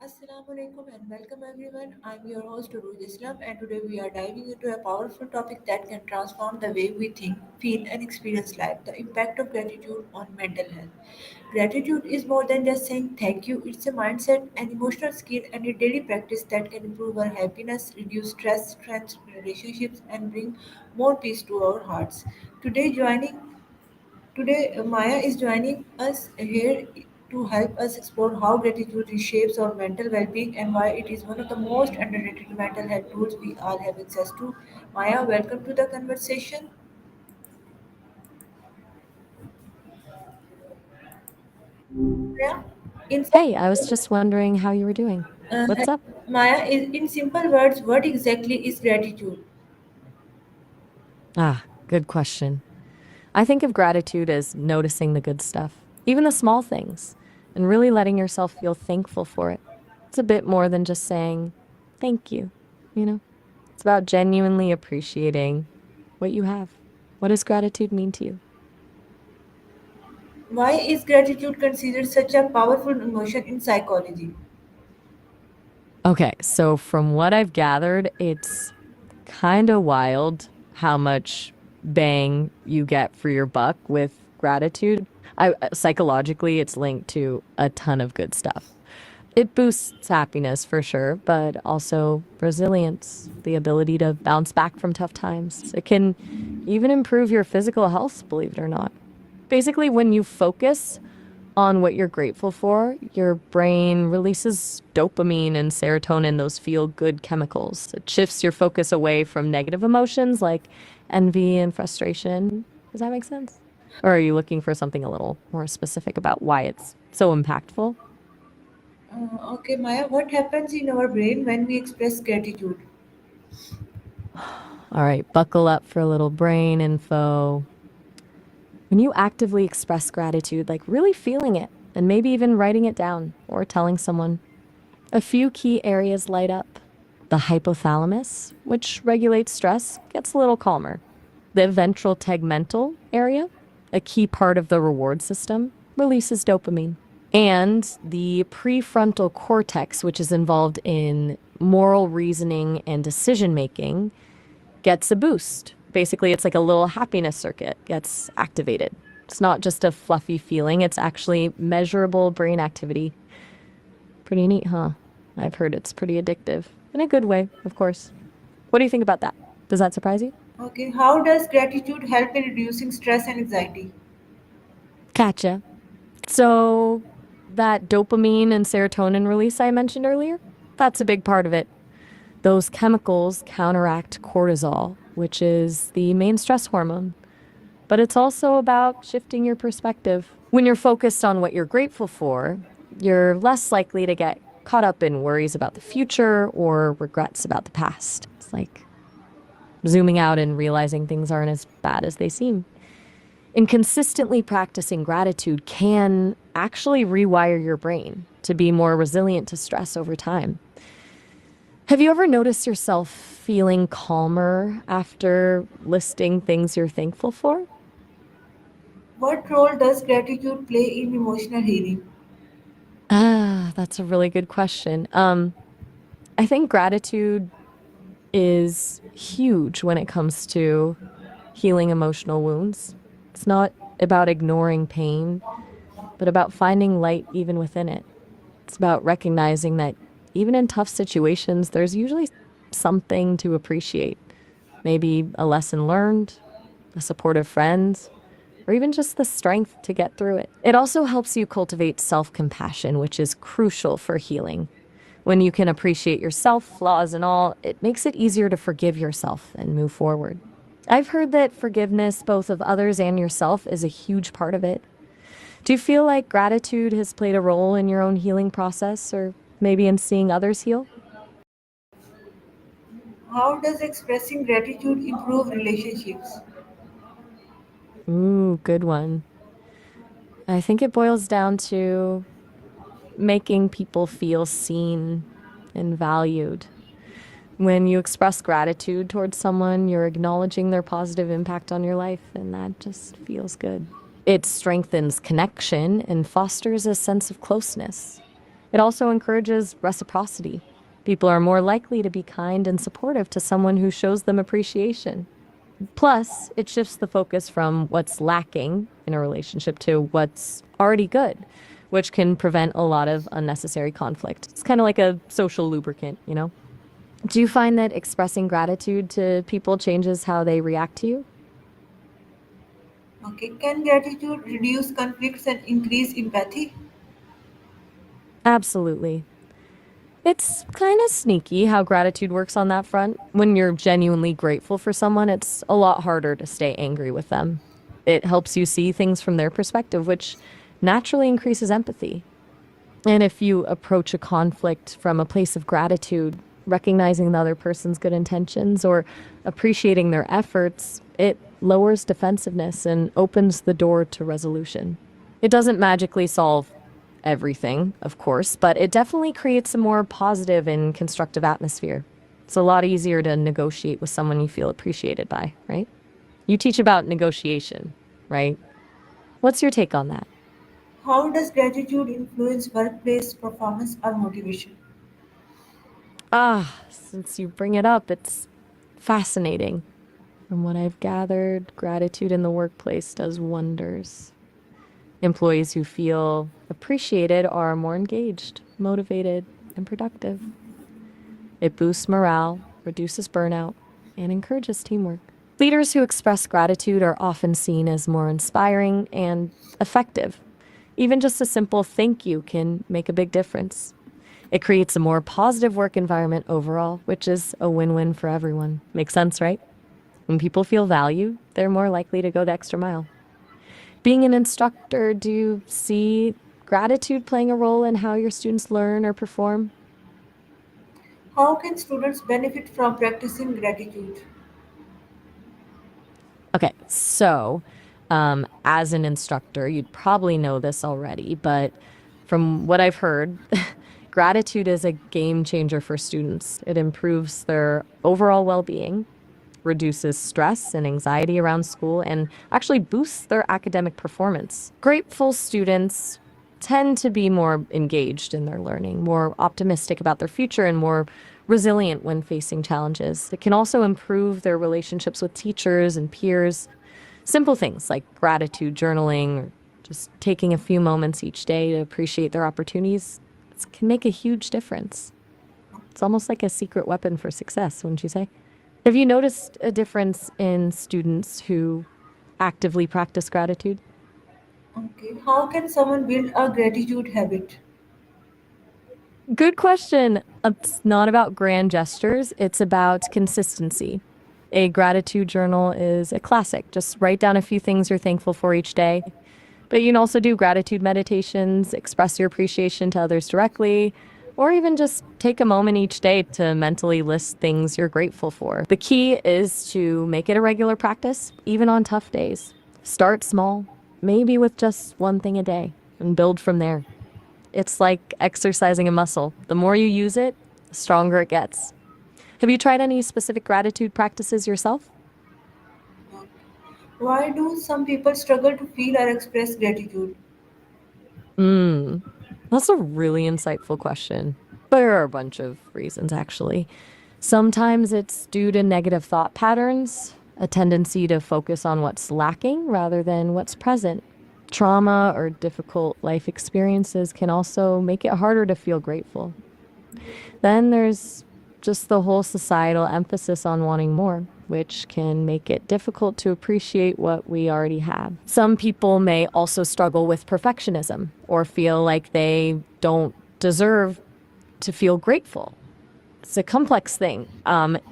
Assalamualaikum and welcome everyone. I'm your host Urooj Islam and today we are diving into a powerful topic that can transform the way we think, feel and experience life, the impact of gratitude on mental health. Gratitude is more than just saying thank you, it's a mindset, an emotional skill and a daily practice that can improve our happiness, reduce stress, strengthen relationships and bring more peace to our hearts. Today, Maya is joining us here to help us explore how gratitude reshapes our mental well-being and why it is one of the most underrated mental health tools we all have access to. Maya, welcome to the conversation. Maya, in Hey, I was just wondering how you were doing. uh, What's up? Maya, in simple words, what exactly is gratitude? Good question. I think of gratitude as noticing the good stuff, even the small things, and really letting yourself feel thankful for it. It's a bit more than just saying thank you, you know? It's about genuinely appreciating what you have. What does gratitude mean to you? Why is gratitude considered such a powerful emotion in psychology? Okay, so from what I've gathered, it's kind of wild how much bang you get for your buck with gratitude. Psychologically, it's linked to a ton of good stuff. It boosts happiness for sure, but also resilience, the ability to bounce back from tough times. It can even improve your physical health, believe it or not. Basically, when you focus on what you're grateful for, your brain releases dopamine and serotonin, those feel good chemicals. It shifts your focus away from negative emotions like envy and frustration. Does that make sense? Or are you looking for something a little more specific about why it's so impactful? Okay, Maya, what happens in our brain when we express gratitude? All right, buckle up for a little brain info. When you actively express gratitude, like really feeling it, and maybe even writing it down or telling someone, a few key areas light up. The hypothalamus, which regulates stress, gets a little calmer. The ventral tegmental area, a key part of the reward system, releases dopamine. And the prefrontal cortex, which is involved in moral reasoning and decision making, gets a boost. Basically, it's like a little happiness circuit gets activated. It's not just a fluffy feeling, it's actually measurable brain activity. Pretty neat, huh? I've heard it's pretty addictive. In a good way, of course. What do you think about that? Does that surprise you? Okay, how does gratitude help in reducing stress and anxiety? Gotcha. So, that dopamine and serotonin release I mentioned earlier, that's a big part of it. Those chemicals counteract cortisol, which is the main stress hormone. But it's also about shifting your perspective. When you're focused on what you're grateful for, you're less likely to get caught up in worries about the future or regrets about the past. It's like zooming out and realizing things aren't as bad as they seem. And consistently practicing gratitude can actually rewire your brain to be more resilient to stress over time. Have you ever noticed yourself feeling calmer after listing things you're thankful for? What role does gratitude play in emotional healing? That's a really good question. I think gratitude is huge when it comes to healing emotional wounds. It's not about ignoring pain, but about finding light even within it. It's about recognizing that even in tough situations, there's usually something to appreciate. Maybe a lesson learned, a supportive friend, or even just the strength to get through it. It also helps you cultivate self compassion, which is crucial for healing. When you can appreciate yourself, flaws and all, it makes it easier to forgive yourself and move forward. I've heard that forgiveness, both of others and yourself, is a huge part of it. Do you feel like gratitude has played a role in your own healing process or maybe in seeing others heal? How does expressing gratitude improve relationships? Ooh, good one. I think it boils down to making people feel seen and valued. When you express gratitude towards someone, you're acknowledging their positive impact on your life, and that just feels good. It strengthens connection and fosters a sense of closeness. It also encourages reciprocity. People are more likely to be kind and supportive to someone who shows them appreciation. Plus, it shifts the focus from what's lacking in a relationship to what's already good, which can prevent a lot of unnecessary conflict. It's kind of like a social lubricant, you know? Do you find that expressing gratitude to people changes how they react to you? Okay, can gratitude reduce conflicts and increase empathy? Absolutely. It's kind of sneaky how gratitude works on that front. When you're genuinely grateful for someone, it's a lot harder to stay angry with them. It helps you see things from their perspective, which naturally increases empathy. And if you approach a conflict from a place of gratitude, recognizing the other person's good intentions or appreciating their efforts, it lowers defensiveness and opens the door to resolution. It doesn't magically solve everything, of course, but it definitely creates a more positive and constructive atmosphere. It's a lot easier to negotiate with someone you feel appreciated by, right? You teach about negotiation, right? What's your take on that? How does gratitude influence workplace performance or motivation? Since you bring it up, it's fascinating. From what I've gathered, gratitude in the workplace does wonders. Employees who feel appreciated are more engaged, motivated, and productive. It boosts morale, reduces burnout, and encourages teamwork. Leaders who express gratitude are often seen as more inspiring and effective. Even just a simple thank you can make a big difference. It creates a more positive work environment overall, which is a win win for everyone. Makes sense, right? When people feel valued, they're more likely to go the extra mile. Being an instructor, do you see gratitude playing a role in how your students learn or perform? How can students benefit from practicing gratitude? Okay, so as an instructor, you'd probably know this already, but from what I've heard, gratitude is a game changer for students. It improves their overall well being, reduces stress and anxiety around school, and actually boosts their academic performance. Grateful students tend to be more engaged in their learning, more optimistic about their future, and more resilient when facing challenges. It can also improve their relationships with teachers and peers. Simple things like gratitude journaling or just taking a few moments each day to appreciate their opportunities can make a huge difference. It's almost like a secret weapon for success, wouldn't you say? Have you noticed a difference in students who actively practice gratitude? Okay, how can someone build a gratitude habit? Good question. It's not about grand gestures, it's about consistency. A gratitude journal is a classic. Just write down a few things you're thankful for each day. But you can also do gratitude meditations, express your appreciation to others directly, or even just take a moment each day to mentally list things you're grateful for. The key is to make it a regular practice, even on tough days. Start small, maybe with just one thing a day, and build from there. It's like exercising a muscle. The more you use it, the stronger it gets. Have you tried any specific gratitude practices yourself? Why do some people struggle to feel or express gratitude? Mm, that's a really insightful question. There are a bunch of reasons, actually. Sometimes it's due to negative thought patterns, a tendency to focus on what's lacking rather than what's present. Trauma or difficult life experiences can also make it harder to feel grateful. Then there's just the whole societal emphasis on wanting more, which can make it difficult to appreciate what we already have. Some people may also struggle with perfectionism or feel like they don't deserve to feel grateful. It's a complex thing.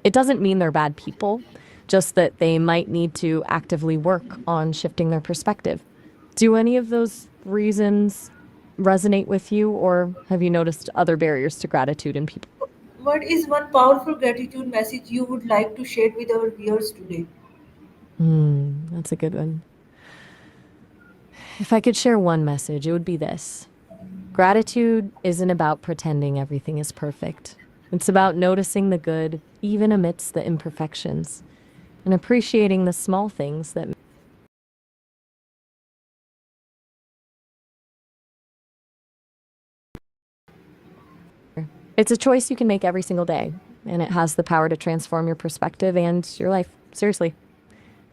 It doesn't mean they're bad people, just that they might need to actively work on shifting their perspective. Do any of those reasons resonate with you, or have you noticed other barriers to gratitude in people? What is one powerful gratitude message you would like to share with our viewers today? That's a good one. If I could share one message, it would be this: gratitude isn't about pretending everything is perfect. It's about noticing the good, even amidst the imperfections, and appreciating the small things that It's a choice you can make every single day, and it has the power to transform your perspective and your life. Seriously,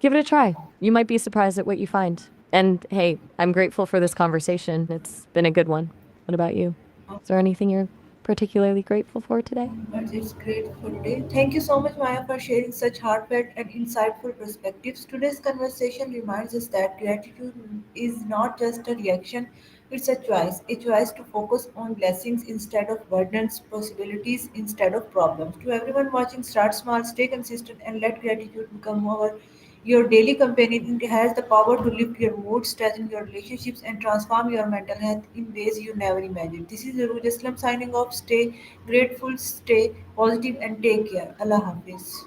give it a try. You might be surprised at what you find. And hey, I'm grateful for this conversation. It's been a good one. What about you? Is there anything you're particularly grateful for today? But it's great for today. Thank you so much, Maya, for sharing such heartfelt and insightful perspectives. Today's conversation reminds us that gratitude is not just a reaction, it's a choice to focus on blessings instead of burdens, possibilities instead of problems. To everyone watching, start small, stay consistent, and let gratitude become your daily companion. It has the power to lift your mood, strengthen your relationships, and transform your mental health in ways you never imagined. This is Urooj Islam signing off. Stay grateful, stay positive, and take care. Allah Hafiz.